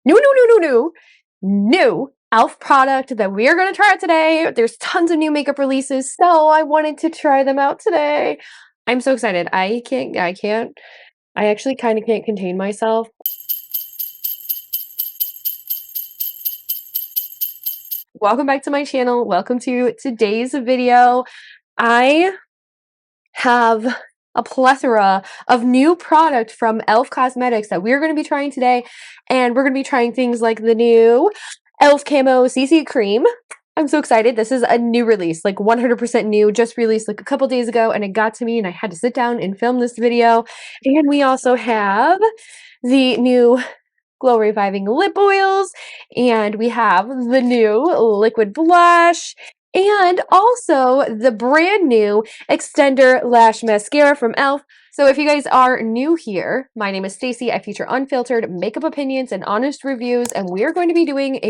new ELF product that we are going to try out today. There's tons of new makeup releases, so I wanted to try them out today. I'm so excited. I actually kind of can't contain myself. Welcome back to my channel. Welcome to today's video. I have a plethora of new product from ELF Cosmetics that we're going to be trying today, and we're going to be trying things like the new ELF Camo CC Cream. I'm so excited. This is a new release, like 100% new, just released like a couple days ago, and it got to me and I had to sit down and film this video. And we also have the new glow reviving lip oils, and we have the new liquid blush, and also the brand new XTNDR Lash Mascara from ELF. So if you guys are new here, my name is Stacy. I feature unfiltered makeup opinions and honest reviews, and we're going to be doing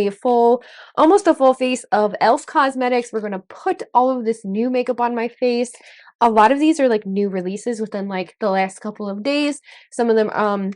almost a full face of ELF Cosmetics. We're going to put all of this new makeup on my face. A lot of these are like new releases within like the last couple of days. Some of them,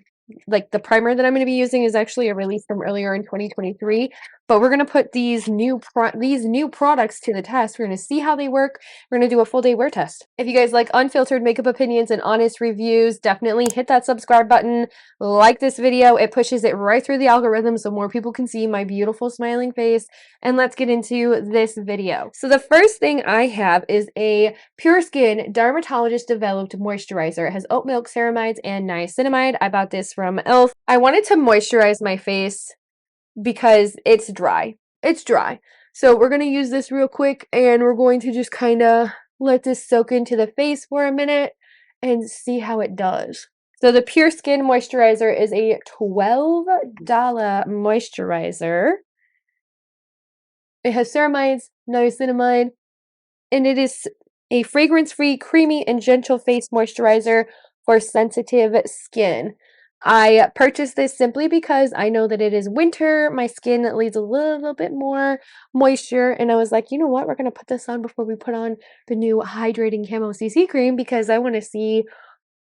like the primer that I'm going to be using is actually a release from earlier in 2023, but we're going to put these new products to the test. We're going to see how they work. We're going to do a full day wear test. If you guys like unfiltered makeup opinions and honest reviews, definitely hit that subscribe button, like this video. It pushes it right through the algorithm so more people can see my beautiful smiling face. And let's get into this video. So the first thing I have is a Pure Skin dermatologist developed moisturizer. It has oat milk, ceramides, and niacinamide. I bought this from ELF. I wanted to moisturize my face because it's dry. It's dry. So we're going to use this real quick, and we're going to just kind of let this soak into the face for a minute and see how it does. So the Pure Skin moisturizer is a $12 moisturizer. It has ceramides, niacinamide, and it is a fragrance-free, creamy, and gentle face moisturizer for sensitive skin. I purchased this simply because I know that it is winter. My skin needs a little bit more moisture, and I was like, you know what? We're going to put this on before we put on the new Hydrating Camo CC Cream because I want to see,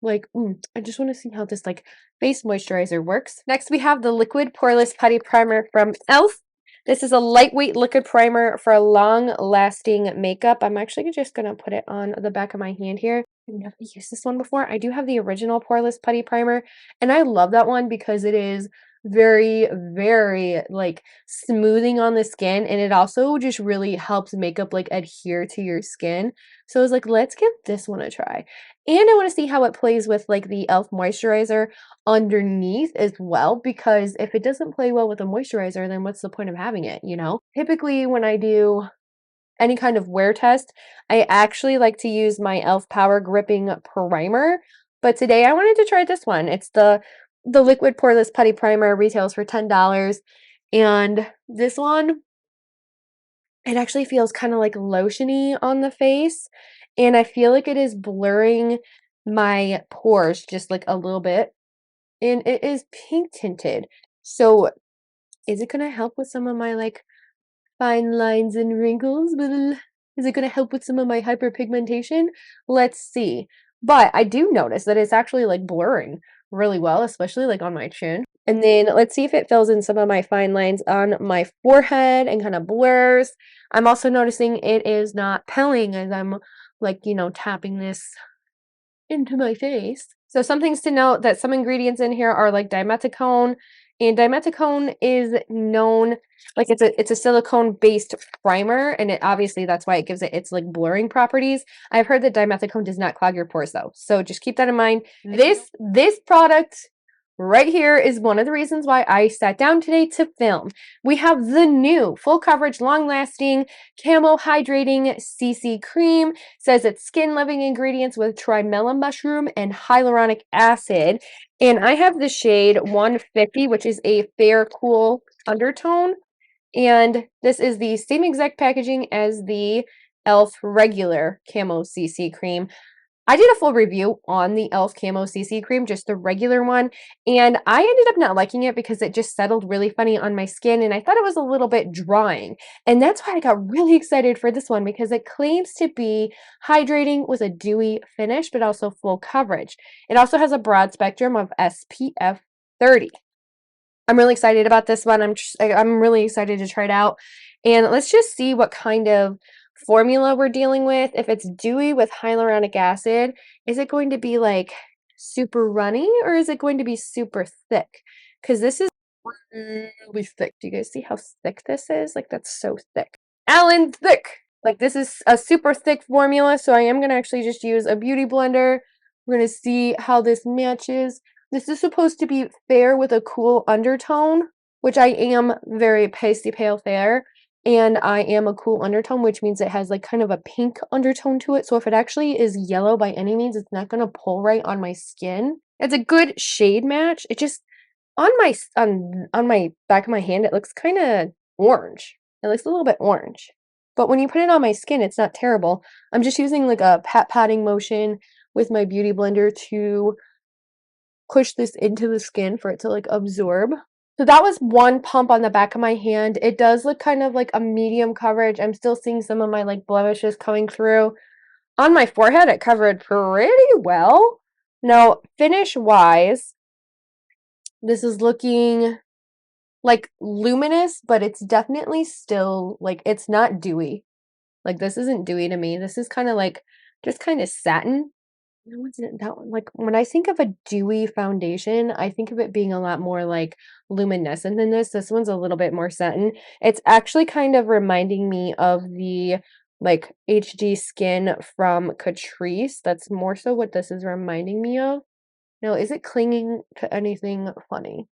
like, I just want to see how this, like, face moisturizer works. Next, we have the Liquid Poreless Putty Primer from ELF. This is a lightweight liquid primer for long-lasting makeup. I'm actually just going to put it on the back of my hand here. I've never used this one before. I do have the original Poreless Putty Primer, and I love that one because it is very, very, like, smoothing on the skin, and it also just really helps makeup, like, adhere to your skin. So I was like, let's give this one a try. And I want to see how it plays with, like, the ELF moisturizer underneath as well, because if it doesn't play well with the moisturizer, then what's the point of having it, you know? Typically, when I do any kind of wear test, I actually like to use my ELF Power Gripping Primer, but today I wanted to try this one. It's the Liquid Poreless Putty Primer, retails for $10, and this one, it actually feels kind of like lotiony on the face, and I feel like it is blurring my pores just like a little bit, and it is pink tinted. So is it gonna help with some of my like fine lines and wrinkles? Is it gonna help with some of my hyperpigmentation? Let's see. But I do notice that it's actually like blurring really well, especially like on my chin. And then let's see if it fills in some of my fine lines on my forehead and kind of blurs. I'm also noticing it is not pilling as I'm like, you know, tapping this into my face. So some things to note, that some ingredients in here are like dimethicone, and dimethicone is known, like it's a silicone based primer, and it obviously that's why it gives it its like blurring properties. I've heard that dimethicone does not clog your pores though, so just keep that in mind. This product right here is one of the reasons why I sat down today to film. We have the new full coverage, long lasting Camo Hydrating CC Cream. It says it's skin loving ingredients with trimella mushroom and hyaluronic acid. And I have the shade 150, which is a fair cool undertone. And this is the same exact packaging as the ELF regular Camo CC Cream. I did a full review on the ELF Camo CC Cream, just the regular one, and I ended up not liking it because it just settled really funny on my skin, and I thought it was a little bit drying. And that's why I got really excited for this one, because it claims to be hydrating with a dewy finish, but also full coverage. It also has a broad spectrum of SPF 30. I'm really excited about this one. I'm really excited to try it out. And let's just see what kind of formula we're dealing with. If it's dewy with hyaluronic acid, is it going to be like super runny or is it going to be super thick? Because this is really thick. Do you guys see how thick this is? Like, that's so thick. Allen thick! Like, this is a super thick formula, so I am going to actually just use a beauty blender. We're going to see how this matches. This is supposed to be fair with a cool undertone, which I am very pasty pale fair, and I am a cool undertone, which means it has like kind of a pink undertone to it. So if it actually is yellow by any means, it's not going to pull right on my skin. It's a good shade match. It just on my back of my hand, it looks kind of orange. It looks a little bit orange. But when you put it on my skin, it's not terrible. I'm just using like a patting motion with my beauty blender to push this into the skin for it to like absorb. So that was one pump on the back of my hand. It does look kind of like a medium coverage. I'm still seeing some of my like blemishes coming through. On my forehead, it covered pretty well. Now, finish wise, this is looking like luminous, but it's definitely still like it's not dewy. Like this isn't dewy to me. This is kind of like just kind of satin. No, it's not that one. Like when I think of a dewy foundation, I think of it being a lot more like luminescent than this. This one's a little bit more satin. It's actually kind of reminding me of the like HD Skin from Catrice. That's more so what this is reminding me of. Now, is it clinging to anything funny?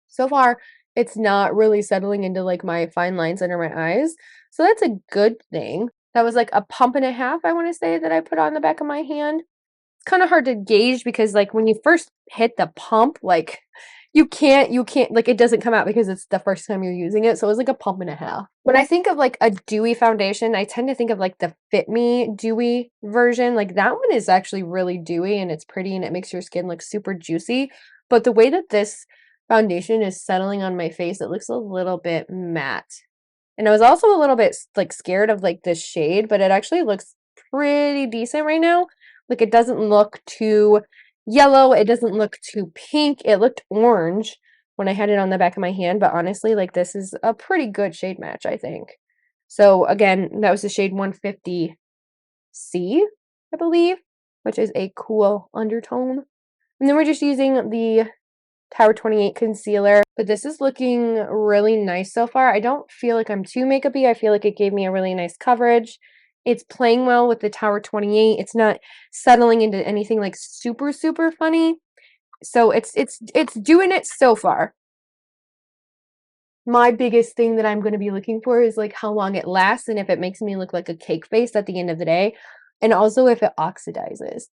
So far, it's not really settling into like my fine lines under my eyes. So that's a good thing. That was like a pump and a half, I want to say, that I put on the back of my hand. It's kind of hard to gauge because like when you first hit the pump, like you can't like it doesn't come out because it's the first time you're using it. So it was like a pump and a half. When I think of like a dewy foundation, I tend to think of like the Fit Me dewy version. Like that one is actually really dewy and it's pretty and it makes your skin look super juicy. But the way that this foundation is settling on my face, it looks a little bit matte. And I was also a little bit like scared of like this shade, but it actually looks pretty decent right now. Like it doesn't look too yellow, it doesn't look too pink. It looked orange when I had it on the back of my hand, but honestly, like this is a pretty good shade match, I think. So again, that was the shade 150C, I believe, which is a cool undertone. And then we're just using the Tower 28 concealer, but this is looking really nice so far. I don't feel like I'm too makeupy. I feel like it gave me a really nice coverage. It's playing well with the Tower 28. It's not settling into anything like super, super funny. So it's doing it so far. My biggest thing that I'm going to be looking for is like how long it lasts and if it makes me look like a cake face at the end of the day, and also if it oxidizes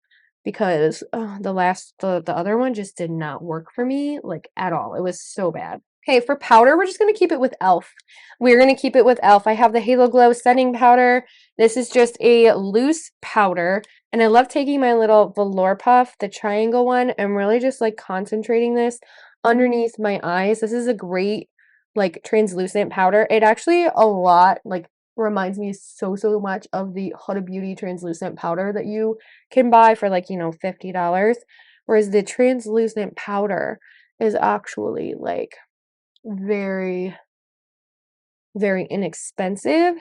because the other one just did not work for me like at all. It was so bad. Okay, for powder, we're just going to keep it with ELF. We're going to keep it with ELF. I have the Halo Glow setting powder. This is just a loose powder, and I love taking my little velour puff, the triangle one, and really just like concentrating this underneath my eyes. This is a great like translucent powder. It actually a lot like reminds me so much of the Huda Beauty translucent powder that you can buy for like, you know, $50. Whereas the translucent powder is actually like very, very inexpensive,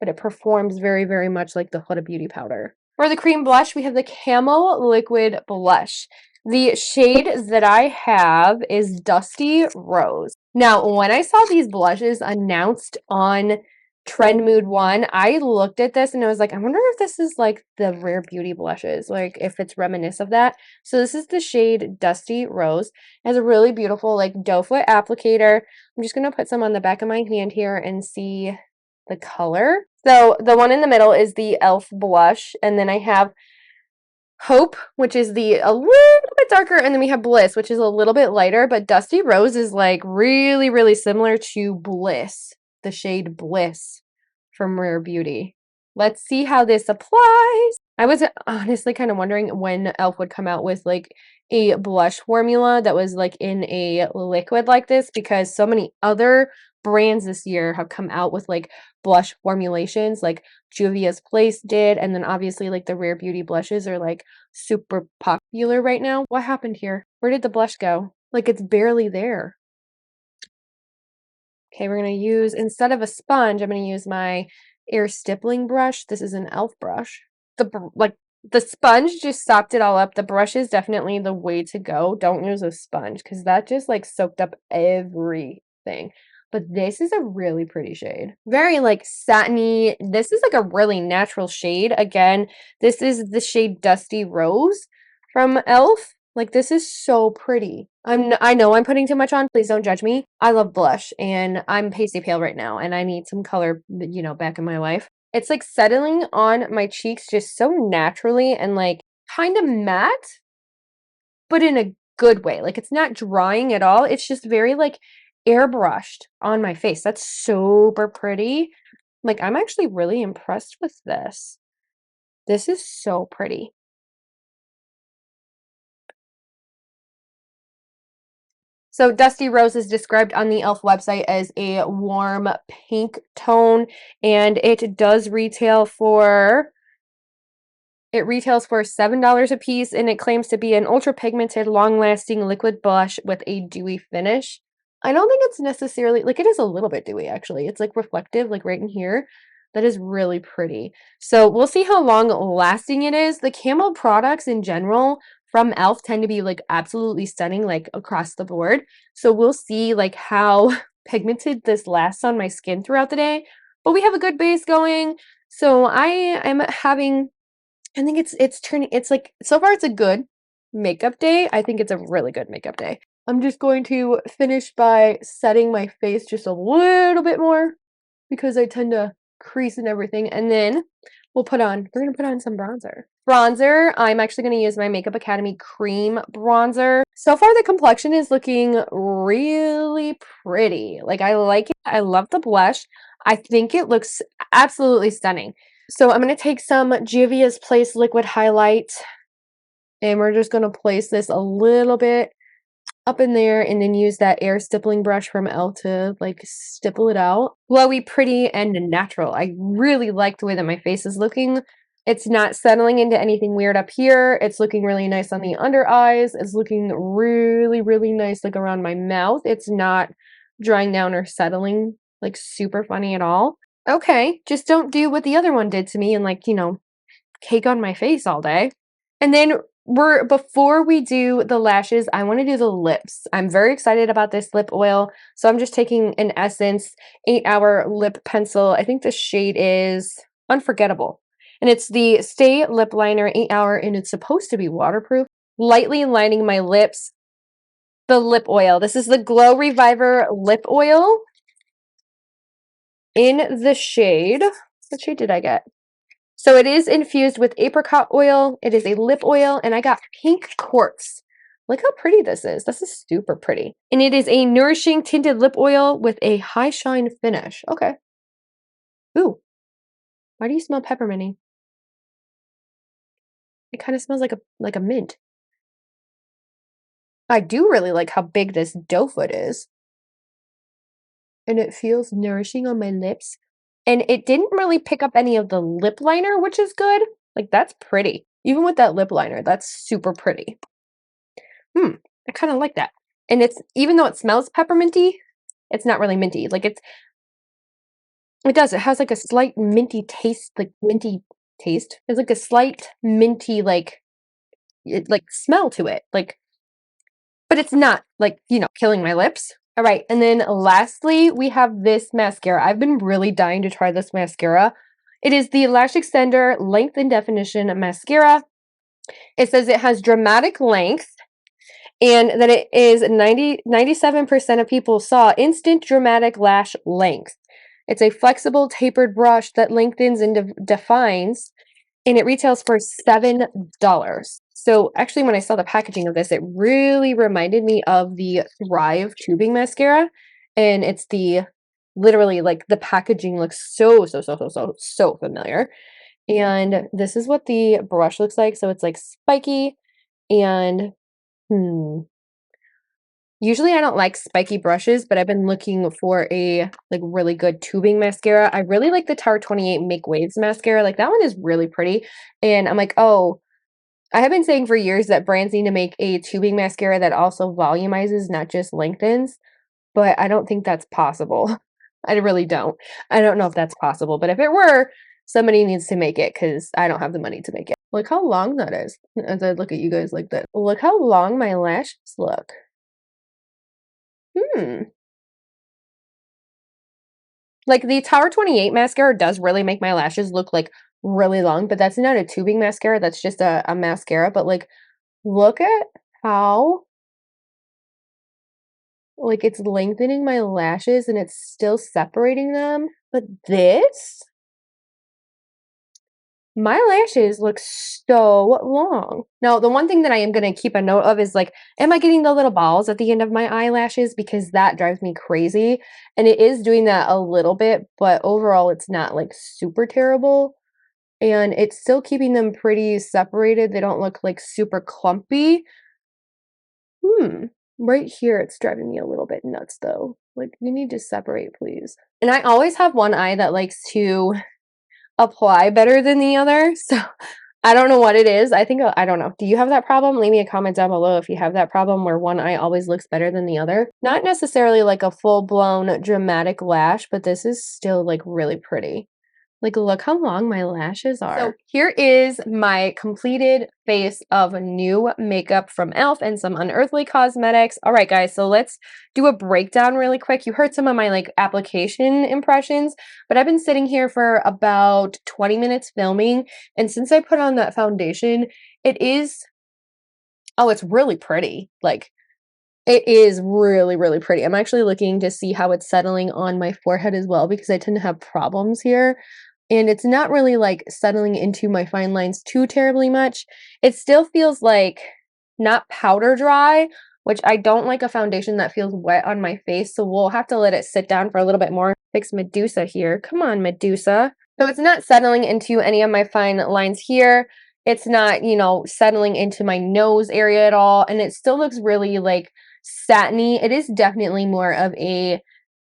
but it performs very, very much like the Huda Beauty powder. For the cream blush, we have the Camo Liquid Blush. The shade that I have is Dusty Rose. Now, when I saw these blushes announced on Trend Mood 1, I looked at this and I was like, I wonder if this is like the Rare Beauty blushes, like if it's reminiscent of that. So this is the shade Dusty Rose. It has a really beautiful like doe foot applicator. I'm just going to put some on the back of my hand here and see the color. So the one in the middle is the ELF blush, and then I have Hope, which is a little bit darker, and then we have Bliss, which is a little bit lighter, but Dusty Rose is like really, really similar to Bliss, the shade Bliss from Rare Beauty. Let's see how this applies. I was honestly kind of wondering when ELF would come out with like a blush formula that was like in a liquid like this, because so many other brands this year have come out with like blush formulations, like Juvia's Place did, and then obviously like the Rare Beauty blushes are like super popular right now. What happened here? Where did the blush go? Like it's barely there. Okay, we're gonna use, instead of a sponge, I'm gonna use my air stippling brush. This is an ELF brush. Like the sponge just sopped it all up. The brush is definitely the way to go. Don't use a sponge because that just like soaked up everything. But this is a really pretty shade. Very like satiny. This is like a really natural shade. Again, this is the shade Dusty Rose from ELF. Like this is so pretty. I know I'm putting too much on. Please don't judge me. I love blush and I'm pasty pale right now and I need some color, you know, back in my life. It's like settling on my cheeks just so naturally and like kind of matte, but in a good way. Like it's not drying at all. It's just very like airbrushed on my face. That's super pretty. Like I'm actually really impressed with this. This is so pretty. So Dusty Rose is described on the ELF website as a warm pink tone, and it does retail for $7 a piece, and it claims to be an ultra pigmented, long-lasting liquid blush with a dewy finish. I don't think it's necessarily like it is a little bit dewy actually. It's like reflective, like right in here. That is really pretty. So we'll see how long lasting it is. The camo products in general from ELF tend to be like absolutely stunning, like across the board. So we'll see like how pigmented this lasts on my skin throughout the day. But we have a good base going. So I am having, I think it's turning, it's like, so far it's a good makeup day. I think it's a really good makeup day. I'm just going to finish by setting my face just a little bit more because I tend to crease and everything. And then we're going to put on some bronzer. Bronzer, I'm actually going to use my Makeup Academy cream bronzer. So far the complexion is looking really pretty. Like I like it. I love the blush. I think it looks absolutely stunning. So I'm going to take some Juvia's Place liquid highlight and we're just going to place this a little bit up in there and then use that air stippling brush from ELF to like stipple it out. Glowy, pretty, and natural. I really like the way that my face is looking. It's not settling into anything weird up here. It's looking really nice on the under eyes. It's looking really, really nice like around my mouth. It's not drying down or settling like super funny at all. Okay, just don't do what the other one did to me and like, you know, cake on my face all day. And then before we do the lashes, I want to do the lips. I'm very excited about this lip oil. So I'm just taking an Essence 8-Hour Lip Pencil. I think the shade is Unforgettable. And it's the Stay Lip Liner 8-Hour and it's supposed to be waterproof. Lightly lining my lips. The lip oil. This is the Glow Reviver lip oil in the shade. What shade did I get? So it is infused with apricot oil. It is a lip oil, and I got pink quartz. Look how pretty this is. This is super pretty. And it is a nourishing tinted lip oil with a high shine finish. Okay. Ooh. Why do you smell pepperminty? It kind of smells like a mint. I do really like how big this doe foot is. And it feels nourishing on my lips. And it didn't really pick up any of the lip liner, which is good. Like, that's pretty. Even with that lip liner, that's super pretty. I kind of like that. And it's, even though it smells pepperminty, it's not really minty. Like, it has like a slight minty taste, like minty taste. There's like a slight minty, like smell to it. Like, but it's not like, you know, killing my lips. All right, and then lastly, we have this mascara. I've been really dying to try this mascara. It is the Lash Extender Length and Definition Mascara. It says it has dramatic length and that it is 97% of people saw instant dramatic lash length. It's a flexible tapered brush that lengthens and defines, and it retails for $7. So actually, when I saw the packaging of this, it really reminded me of the Thrive tubing mascara. And it's literally like the packaging looks so familiar. And this is what the brush looks like. So it's like spiky and usually I don't like spiky brushes, but I've been looking for a like really good tubing mascara. I really like the Tower 28 Make Waves mascara. Like that one is really pretty. And I'm like, oh, I have been saying for years that brands need to make a tubing mascara that also volumizes, not just lengthens, but I don't think that's possible. I really don't. I don't know if that's possible, but if it were, somebody needs to make it because I don't have the money to make it. Look how long that is as I look at you guys like that. Look how long my lashes look. Like the Tower 28 mascara does really make my lashes look like really long, but that's not a tubing mascara. That's just a mascara. But like, look at how like it's lengthening my lashes and it's still separating them. But this, my lashes look so long. Now, the one thing that I am going to keep a note of is like, am I getting the little balls at the end of my eyelashes? Because that drives me crazy. And it is doing that a little bit, but overall, it's not like super terrible. And it's still keeping them pretty separated. They don't look like super clumpy. Right here, it's driving me a little bit nuts though. Like, you need to separate, please. And I always have one eye that likes to apply better than the other. So I don't know what it is. I think, I don't know. Do you have that problem? Leave me a comment down below if you have that problem where one eye always looks better than the other. Not necessarily like a full-blown dramatic lash, but this is still like really pretty. Like, look how long my lashes are. So here is my completed face of new makeup from ELF and some Unearthly Cosmetics. All right, guys, so let's do a breakdown really quick. You heard some of my like application impressions, but I've been sitting here for about 20 minutes filming. And since I put on that foundation, it is, oh, it's really pretty. Like, it is really, really pretty. I'm actually looking to see how it's settling on my forehead as well because I tend to have problems here. And it's not really like settling into my fine lines too terribly much. It still feels like not powder dry, which I don't like a foundation that feels wet on my face. So we'll have to let it sit down for a little bit more. Fix Medusa here. Come on, Medusa. So it's not settling into any of my fine lines here. It's not, you know, settling into my nose area at all. And it still looks really like satiny. It is definitely more of a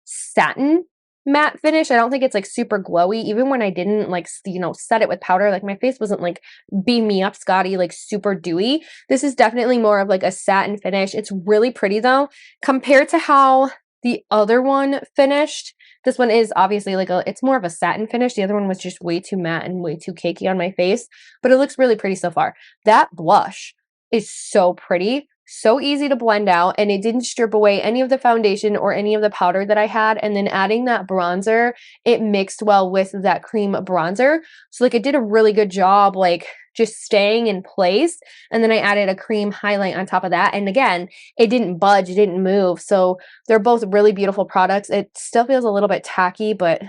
satin matte finish. I don't think it's like super glowy. Even when I didn't like, you know, set it with powder, like my face wasn't like beam me up Scotty, like super dewy. This is definitely more of like a satin finish. It's really pretty though, compared to how the other one finished. This one is obviously like it's more of a satin finish. The other one was just way too matte and way too cakey on my face, but it looks really pretty so far. That blush is so pretty. So easy to blend out, and it didn't strip away any of the foundation or any of the powder that I had. And then adding that bronzer, it mixed well with that cream bronzer. So like it did a really good job, like just staying in place. And then I added a cream highlight on top of that. And again, it didn't budge, it didn't move. So they're both really beautiful products. It still feels a little bit tacky, but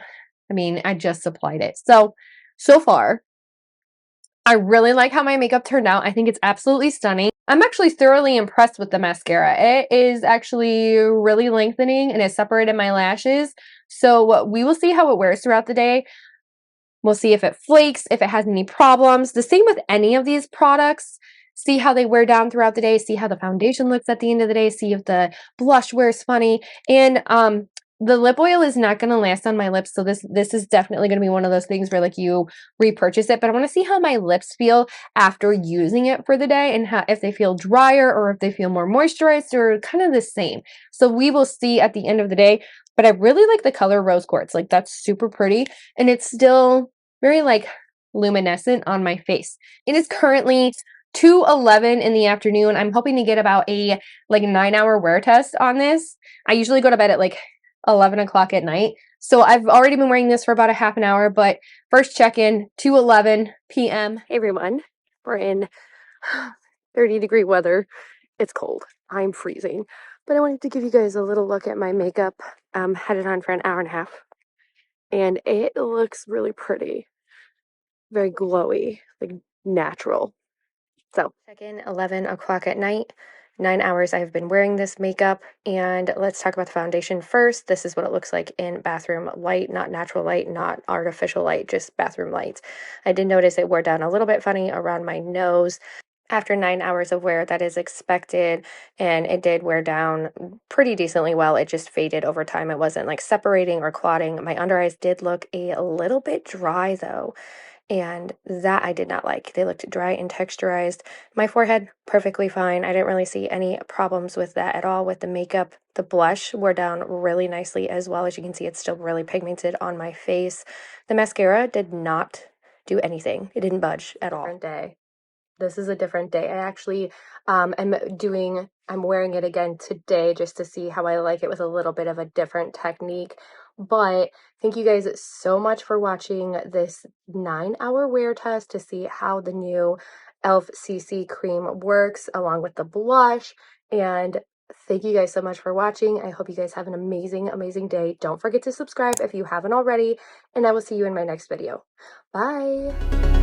I mean, I just applied it. So far, I really like how my makeup turned out. I think it's absolutely stunning. I'm actually thoroughly impressed with the mascara. It is actually really lengthening and it separated my lashes. So we will see how it wears throughout the day. We'll see if it flakes, if it has any problems. The same with any of these products. See how they wear down throughout the day. See how the foundation looks at the end of the day. See if the blush wears funny. And the lip oil is not going to last on my lips, so this is definitely going to be one of those things where like you repurchase it. But I want to see how my lips feel after using it for the day, and how, if they feel drier or if they feel more moisturized or kind of the same. So we will see at the end of the day. But I really like the color rose quartz. Like that's super pretty, and it's still very like luminescent on my face. It is currently 2:11 in the afternoon. I'm hoping to get about a like 9-hour wear test on this. I usually go to bed at like 11 o'clock at night. So I've already been wearing this for about a half an hour, but first check-in, 2:11 p.m. Hey everyone, we're in 30-degree weather. It's cold. I'm freezing. But I wanted to give you guys a little look at my makeup. Had it on for an hour and a half. And it looks really pretty. Very glowy, like natural. So, check-in 11 o'clock at night. 9 hours I've been wearing this makeup, and let's talk about the foundation first. This is what it looks like in bathroom light, not natural light, not artificial light, just bathroom lights. I did notice it wore down a little bit funny around my nose. After 9 hours of wear, that is expected, and it did wear down pretty decently well. It just faded over time. It wasn't like separating or clotting. My under eyes did look a little bit dry though. and that I did not like. They looked dry and texturized. My forehead, perfectly fine. I didn't really see any problems with that at all with the makeup. The blush wore down really nicely as well. As you can see, it's still really pigmented on my face. The mascara did not do anything. It didn't budge at all. Different day. This is a different day. I actually I'm wearing it again today just to see how I like it with a little bit of a different technique. But thank you guys so much for watching this 9-hour wear test to see how the new ELF CC cream works along with the blush. And thank you guys so much for watching. I hope you guys have an amazing, amazing day. Don't forget to subscribe if you haven't already, and I will see you in my next video. Bye!